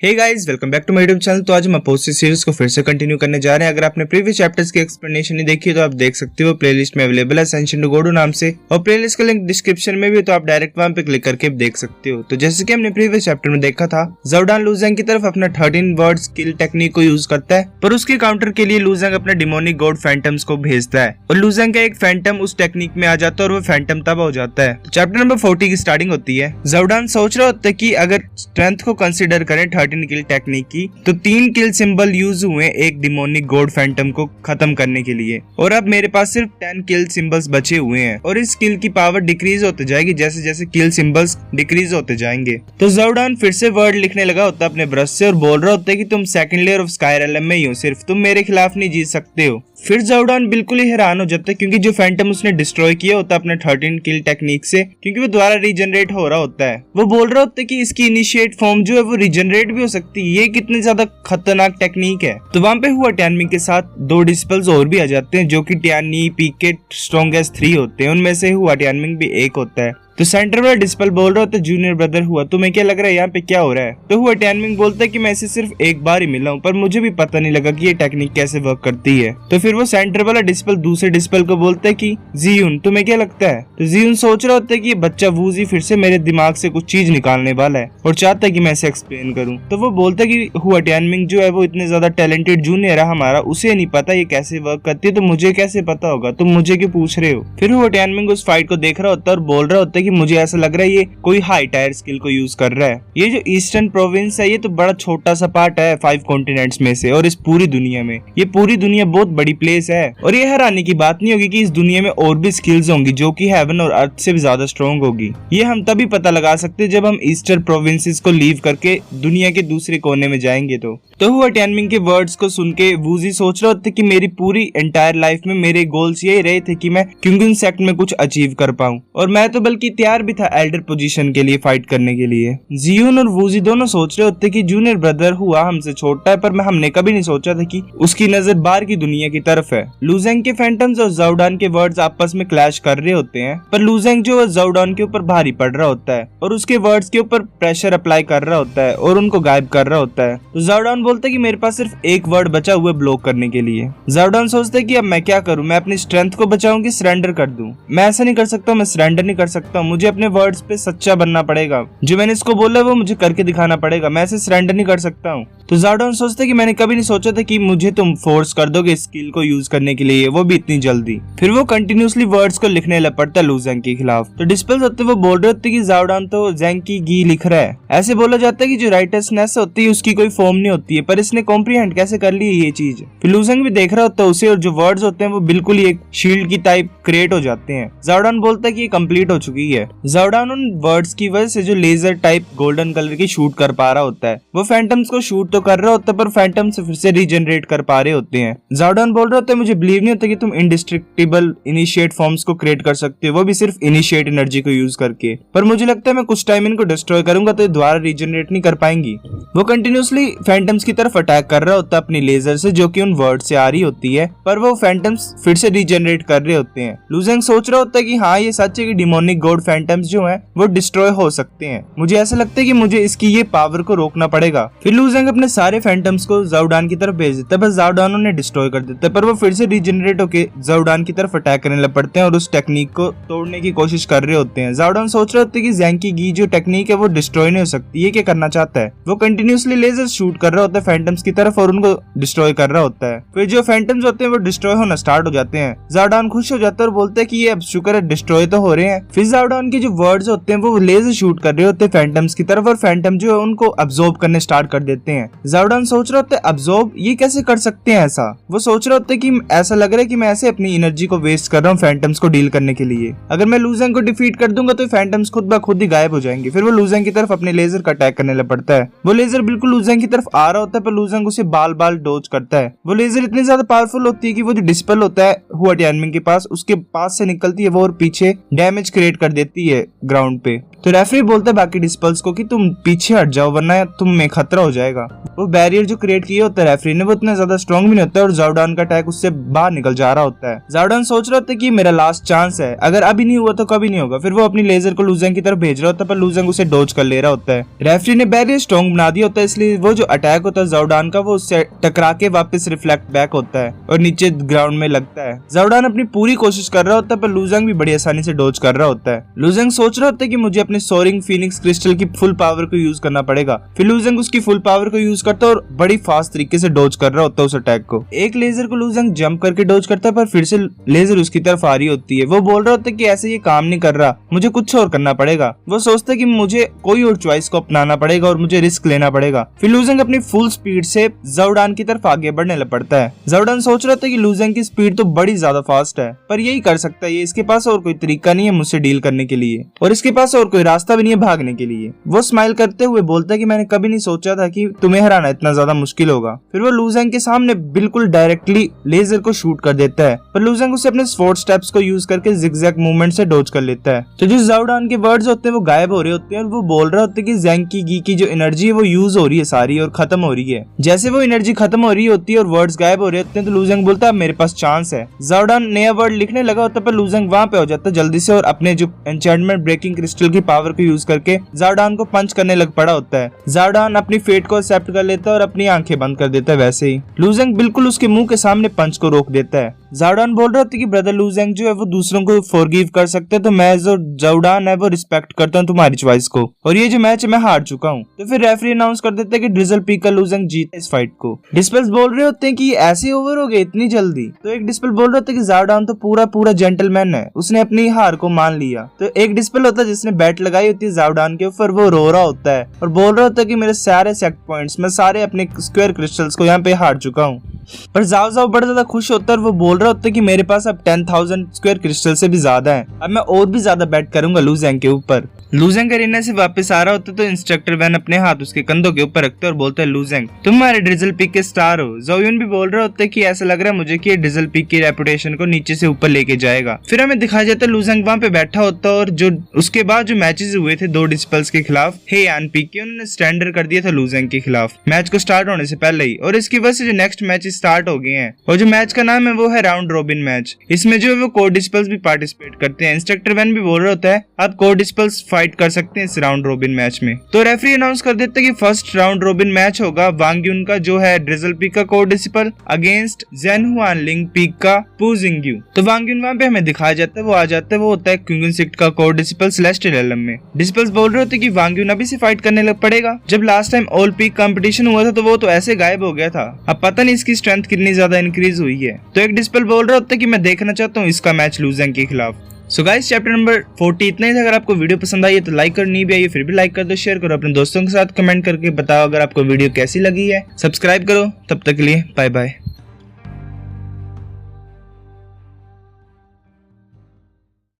Hey guys, welcome back to my YouTube channel. तो आज हम अपोजिट सीरीज को फिर से कंटिन्यू करने जा रहे हैं। अगर आपने प्रीवियस चैप्टर्स की एक्सप्लेनेशन नहीं देखी तो आप देख सकते हो, प्लेलिस्ट में अवेलेबल है असेंशन टू गॉड नाम से, और प्लेलिस्ट का लिंक डिस्क्रिप्शन में भी है, तो आप डायरेक्ट वहां पे क्लिक करके देख सकते हो। तो जैसे कि हमने प्रीवियस चैप्टर में देखा था, ज़ोरडान लू ज़ेंग की तरफ अपना 13 वर्ड स्किल टेक्निक को यूज करता है, पर उसके काउंटर के लिए लू ज़ेंग अपने डिमोनिक गॉड फैंटम्स को भेजता है, और लू ज़ेंग का एक फैंटम उस टेक्निक में आ जाता है और वो फैंटम तबाह हो जाता है। तो चैप्टर नंबर 40 की स्टार्टिंग होती है। ज़ोरडान सोच रहा होता है कि अगर स्ट्रेंथ को कंसिडर करें 13 किल टेक्निक की, तो 3 किल सिंबल यूज हुए एक डिमोनिक गॉड फैंटम को खत्म करने के लिए, और अब मेरे पास सिर्फ 10 किल सिंबल्स बचे हुए हैं, और इस किल की पावर डिक्रीज होते जाएगी जैसे जैसे किल सिंबल्स डिक्रीज होते जाएंगे। तो ज़ोरडान फिर से वर्ड लिखने लगा होता है अपने ब्रश से और बोल रहा होता है कि तुम सेकंड लेयर ऑफ स्काई रेलम में ही हो, सिर्फ तुम मेरे खिलाफ नहीं जीत सकते हो। फिर ज़ोरडान बिल्कुल ही हैरान हो जाता है, क्योंकि जो फैंटम उसने डिस्ट्रॉय किया होता है अपने 13 किल टेक्निक से, क्योंकि वो दोबारा रीजनरेट हो रहा होता है। वो बोल रहा होता है कि इसकी इनिशिएट फॉर्म जो है वो रीजनरेट भी हो सकती है, ये कितनी ज्यादा खतरनाक टेक्निक है। तो वहां पे हुआ टियानमिंग के साथ 2 डिस्पल्स और भी आ जाते हैं, जो कि टियानी पीके स्ट्रॉन्गेस्ट 3 होते हैं, उनमें से हुआ टियानमिंग भी एक होता है। तो सेंटर वाला डिस्पल बोल रहा होता है, जूनियर ब्रदर हुआ, तुम्हें क्या लग रहा है यहाँ पे क्या हो रहा है? तो हुआ टियानमिंग बोलता है कि मैं इसे सिर्फ एक बार ही मिला हूँ, पर मुझे भी पता नहीं लगा कि ये टेक्निक कैसे वर्क करती है। तो फिर वो सेंटर वाला डिस्पल दूसरे डिस्पल को बोलता है कि जियून तुम्हें क्या लगता है? तो जियून सोच रहा होता है कि ये बच्चा वूजी फिर से मेरे दिमाग से कुछ चीज निकालने वाला है और चाहता है कि मैं इसे एक्सप्लेन करूँ। तो वो बोलता है कि हुआ टियानमिंग जो है वो इतने ज्यादा टैलेंटेड जूनियर है हमारा, उसे नहीं पता ये कैसे वर्क करती है, तो मुझे कैसे पता होगा? तुम मुझे क्यों पूछ रहे हो? फिर हुआ टियानमिंग उस फाइट को देख रहा होता है और बोल रहा होता है कि मुझे ऐसा लग रहा है ये कोई हाई टायर स्किल को यूज कर रहा है। ये जो ईस्टर्न प्रोविंस है ये तो बड़ा छोटा सा पार्ट है 5 कॉन्टिनेंट्स में से, और इस पूरी दुनिया में ये पूरी दुनिया बहुत बड़ी प्लेस है, और ये हैरानी की बात नहीं होगी कि इस दुनिया में और भी स्किल्स होंगी जो कि हेवन और अर्थ से भी ज्यादा स्ट्रॉन्ग होगी। ये हम तभी पता लगा सकते हैं जब हम ईस्टर्न प्रोविंसेस को लीव करके दुनिया के दूसरे कोने में जाएंगे। तो हुआ टियानमिंग के वर्ड्स को सुन के वूजी सोच रहा होता कि मेरी पूरी एंटायर लाइफ में मेरे गोल्स यही रहे थे कि मैं क्यूंगन सेक्ट में कुछ अचीव कर पाऊं, और मैं तो बल्कि तैयार भी था एल्डर पोजीशन के लिए फाइट करने के लिए। जियून और वूजी दोनों सोच रहे होते कि जूनियर ब्रदर हुआ हमसे छोटा है, पर हमने कभी नहीं सोचा था कि उसकी नजर बाहर की दुनिया की तरफ है। लू ज़ेंग के फैंटम्स और ज़ोरडान के वर्ड्स आपस में क्लैश कर रहे होते हैं, पर लू ज़ेंग जो है ज़ोरडान के ऊपर भारी पड़ रहा होता है और उसके वर्ड्स के ऊपर प्रेशर अप्लाई कर रहा होता है और उनको गायब कर रहा होता है। तो ज़ोरडान बोलता है कि मेरे पास सिर्फ एक वर्ड बचा हुआ है ब्लॉक करने के लिए। ज़ोरडान सोचता है कि अब मैं क्या करूं, मैं अपनी स्ट्रेंथ को बचाऊं कि सरेंडर कर दूं? मैं ऐसा नहीं कर सकता, मैं सरेंडर नहीं कर सकता, मुझे अपने वर्ड्स पे सच्चा बनना पड़ेगा, जो मैंने इसको बोला वो मुझे करके दिखाना पड़ेगा, मैं ऐसे सरेंडर नहीं कर सकता हूँ। तो ज़ोरडान सोचता है कि मैंने कभी नहीं सोचा था कि मुझे तुम फोर्स कर दोगे स्किल को यूज करने के लिए, वो भी इतनी जल्दी। फिर वो कंटिन्यूसली वर्ड्स को लिखने लग पड़ता है लू ज़ेंग के खिलाफ। तो डिस्पल्स होते वो बोल रहे होते कि ज़ोरडान तो ज़ेंग की गी लिख रहा है। ऐसे बोला जाता है कि जो राइटर्सनेस होती है उसकी कोई फॉर्म नहीं होती है, पर इसने कॉम्प्रीहेंड कैसे कर ली ये चीज। फिर लू ज़ेंग भी देख रहा होता है उसे, और जो वर्ड्स होते हैं वो बिल्कुल ही एक शील्ड की टाइप क्रिएट हो जाते हैं। ज़ोरडान बोलता है कि ये कंप्लीट हो चुकी है। ज़ोरडान उन वर्ड्स की वजह से जो लेजर टाइप गोल्डन कलर की शूट कर पा रहा होता है, वो फैंटम्स को शूट तो कर रहा होता है, पर फैंटम से फिर से रीजनरेट कर पा रहे होते हैं। ज़ोरडान बोल रहा होता है मुझे बिलीव नहीं होता कि तुम इंडिस्ट्रक्टिबल इनिशिएट फॉर्म्स को क्रिएट कर सकते हो, वो भी सिर्फ इनिशिएट एनर्जी को यूज करके, पर मुझे लगता है मैं कुछ टाइम इनको डिस्ट्रॉय करूंगा तो ये दोबारा रीजनरेट नहीं कर पाएंगी। वो कंटिन्यूसली फैंटम्स की तरफ अटैक कर रहा होता है अपनी लेजर से, जो कि उन वर्ड से आ रही होती है, पर वो फैंटम्स फिर से रीजनरेट कर रहे होते हैं। लू ज़ेंग सोच रहा होता है कि हाँ ये सच है कि डिमोनिक गॉड फैंटम्स जो हैं वो डिस्ट्रॉय हो सकते हैं, मुझे ऐसा लगता है कि मुझे इसकी ये पावर को रोकना पड़ेगा। फिर लू ज़ेंग अपने सारे फैंटम्स को ज़ोरडान की तरफ भेज देता है, बस ज़ोरडान उन्हें डिस्ट्रॉय कर देता है, पर वो फिर से रीजनरेट होकर ज़ोरडान की तरफ अटैक करने लग पड़ते हैं और उस टेक्निक को तोड़ने की कोशिश कर रहे होते हैं। ज़ोरडान सोच रहे होते हैं कि ज़ेंग की गी जो टेक्निक है वो डिस्ट्रॉय नहीं हो सकती, ये क्या करना चाहता है? वो कंटिन्यूसली लेजर शूट कर रहा होता है फैंटम्स की तरफ और उनको डिस्ट्रॉय कर रहा होता है। फिर जो फैंटम्स होते हैं वो डिस्ट्रॉय होना स्टार्ट हो जाते हैं। ज़ोरडान खुश हो जाता है और बोलता है कि ये अब शुक्र है डिस्ट्रॉय तो हो रहे हैं। फिर ज़ोरडान के जो वर्ड्स होते हैं वो लेजर शूट कर रहे होते हैं फैंटम्स की तरफ, और फैंटम जो है उनको अब्सॉर्ब करने स्टार्ट कर देते हैं। ज़ोरडान सोच रहा होता है अब्सॉर्ब ये कैसे कर सकते हैं ऐसा? वो सोच रहा होता है कि ऐसा लग रहा है कि मैं ऐसे अपनी एनर्जी को वेस्ट कर रहा हूँ फैंटम्स को डील करने के लिए, अगर मैं लू ज़ेंग को डिफीट कर दूंगा तो फैंटम्स खुद ब खुद ही गायब हो जाएंगे। फिर वो लू ज़ेंग की तरफ अपने लेजर का अटैक करने लग पड़ता है। वो लेजर बिल्कुल लू ज़ेंग की तरफ आ रहा होता है, पर लू ज़ेंग उसे बाल बाल डोज करता है। वो लेजर इतनी ज्यादा पावरफुल होती है कि वो जो डिस्पल होता है हुआ टियानमिंग के पास, उसके पास से निकलती है वो और पीछे डैमेज क्रिएट कर देती है ग्राउंड पे। तो रेफरी बोलता है बाकी डिस्पल्स को कि तुम पीछे हट जाओ वरना तुम में खतरा हो जाएगा। वो बैरियर जो क्रिएट किया होता है रेफरी ने वो इतना ज्यादा स्ट्रॉन्ग भी नहीं होता है और जाओडान का अटैक उससे बाहर निकल जा रहा होता है। जाओडान सोच रहा होता है कि मेरा लास्ट चांस है, अगर अभी नहीं हुआ तो कभी नहीं होगा। फिर वो अपनी लेजर को लूजेंग की तरफ भेज रहा होता है पर लूजेंग उसे डॉज कर ले रहा होता है। रेफरी ने बैरियर स्ट्रॉन्ग बना दिया होता है इसलिए वो जो अटैक होता है जाओडान का वो उससे टकरा के वापस रिफ्लेक्ट बैक होता है और नीचे ग्राउंड में लगता है। जाओडान अपनी पूरी कोशिश कर रहा होता है पर लूजेंग भी बड़ी आसानी से डॉज कर रहा होता है। लूजेंग सोच रहा होता है कि मुझे अपने सोरिंग फीनिक्स क्रिस्टल की फुल पावर को यूज करना पड़ेगा। फिर लूजेंग उसकी फुल पावर को यूज करता है और बड़ी फास्ट तरीके से डॉज कर रहा होता है उस अटैक को। एक लेजर को लूजेंग जंप करके डॉज करता है पर फिर से लेजर उसकी तरफ आ रही होती है। वो बोल रहा होता है कि ऐसे ये काम नहीं कर रहा, मुझे कुछ और करना पड़ेगा। वो सोचता है कि मुझे कोई और चॉइस को अपनाना पड़ेगा और मुझे रिस्क लेना पड़ेगा। फिर लूजेंग अपनी फुल स्पीड से जाओडान की तरफ आगे बढ़ने लग पड़ता है। जाओडान सोच रहा था कि लूजेंग की स्पीड तो बड़ी ज्यादा फास्ट है पर यही कर सकता है, ये इसके पास और कोई तरीका नहीं है मुझसे डील करने के लिए और इसके पास और कोई रास्ता भी नहीं है भागने के लिए। वो स्माइल करते हुए बोलता है कि मैंने कभी नहीं सोचा था कि तुम्हें हराना इतना ज्यादा मुश्किल होगा। फिर वो लूजेंग के सामने बिल्कुल डायरेक्टली लेजर को शूट कर देता है पर लूजेंग उसे अपने स्वॉर्ड स्टेप्स को यूज करके जिगजैग मूवमेंट से डॉज कर लेता है। तो जो जाओडान के वर्ड्स होते हैं वो गायब हो रहे होते हैं और वो बोल रहा होता है कि ज़ेंग की गी की जो एनर्जी है वो यूज हो रही है सारी और खत्म हो रही है। जैसे वो एनर्जी खत्म हो रही होती है और वर्ड्स गायब हो रहे होते हैं तो लूजेंग बोलता है मेरे पास चांस है। जाओडान नया वर्ड लिखने लगा होता है पर लूजेंग वहां पे हो जाता है जल्दी से और अपने जो एन्चेंटमेंट ब्रेकिंग क्रिस्टल की पावर को यूज करके जाओडान को पंच करने लग पड़ा होता है। जाओडान अपनी फेट को एक्सेप्ट कर लेता है और अपनी आंखें बंद कर देता है। वैसे ही लूजेंग बिल्कुल उसके मुंह के सामने पंच को रोक देता है। जाओडान बोल रहा था कि ब्रदर लूजेंग जो है वो दूसरों को फॉरगिव कर सकते हैं तो मैं जो जाओडान है वो रिस्पेक्ट करता हूँ तुम्हारी चॉइस को और ये जो मैच मैं हार चुका हूँ। तो फिर रेफरी अनाउंस कर देता है कि ड्रिजल पीकर लूजेंग जीता इस फाइट को। डिस्पल्स बोल रहे होते हैं कि ऐसे ओवर हो गए इतनी जल्दी। तो एक डिस्पल बोल रहा होता है कि जाओडान तो पूरा जेंटलमैन है, उसने अपनी हार को मान लिया। तो एक डिस्पल होता है जिसने बैट लगाई होती है जाओडान के ऊपर, वो रो रहा होता है और बोल रहा होता है कि मेरे सारे सेट पॉइंट्स मैं सारे अपने स्क्वायर क्रिस्टल्स को यहाँ पे हार चुका हूँ। पर जाओ बड़ा ज्यादा खुश होता है और वो बोल रहा होता है कि मेरे पास अब 10,000 स्क्वायर क्रिस्टल से भी ज्यादा है, अब मैं और भी ज्यादा बैट करूंगा लूजेंग के ऊपर। लूजेंग अरीना से वापस आ रहा होता तो इंस्ट्रक्टर वैन अपने हाथ उसके कंधों के ऊपर रखते और बोलता है लूजेंग तुम हमारे ड्रिजल पीक के स्टार हो। जोयुन भी बोल रहा होता है कि ऐसा लग रहा है मुझे कि ये ड्रिजल पीक की रेपुटेशन को नीचे से ऊपर लेके जाएगा। फिर हमें दिखाया जाता है लूजेंग वहाँ पे बैठा होता और जो उसके बाद जो मैचेस हुए थे 2 डिस्पल्स के खिलाफ हे यान पीक के, उन्होंने स्टैंडर कर दिया था लूजेंग के खिलाफ मैच को स्टार्ट होने से पहले ही और इसकी वजह से जो नेक्स्ट मैच स्टार्ट हो गए हैं और जो मैच का नाम है वो है राउंड रॉबिन मैच। इसमें जो है वो कोर डिस्पल्स भी पार्टिसिपेट करते हैं। इंस्ट्रक्टर वैन भी बोल रहा होता है आप कोर डिस्पल्स फाइट कर सकते हैं राउंड रोबिन मैच में। तो रेफरी अनाउंस कर देता है कि फर्स्ट राउंड रोबिन मैच होगा वांग युन का जो है ड्रिजल पीक का कोर डिस्पल अगेंस्ट जेन हुआन लिंग पीक का पू जिंगयू। तो वांग युन वहां पे हमें दिखाया जाता है वो आ जाता है, वो होता है क्विंगन सिक्ट का कोर डिस्पल सेलेस्टियल एलम में। डिस्पल्स बोल रहे होते कि वांग युन अभी से फाइट करने लग पड़ेगा। जब last time all peak competition हुआ था तो वो तो ऐसे गायब हो गया था, अब पता नहीं इसकी स्ट्रेंथ कितनी ज्यादा इंक्रीज हुई है। तो एक डिस्पल बोल रहा होता है कि मैं देखना चाहता हूँ इसका मैच लूजेंग के खिलाफ। सो गाइस चैप्टर नंबर 40 इतना ही था। अगर आपको वीडियो पसंद आई है तो लाइक करो, नहीं भी आई है फिर भी लाइक कर दो, शेयर करो अपने दोस्तों के साथ, कमेंट करके बताओ अगर आपको वीडियो कैसी लगी है, सब्सक्राइब करो। तब तक के लिए बाय बाय।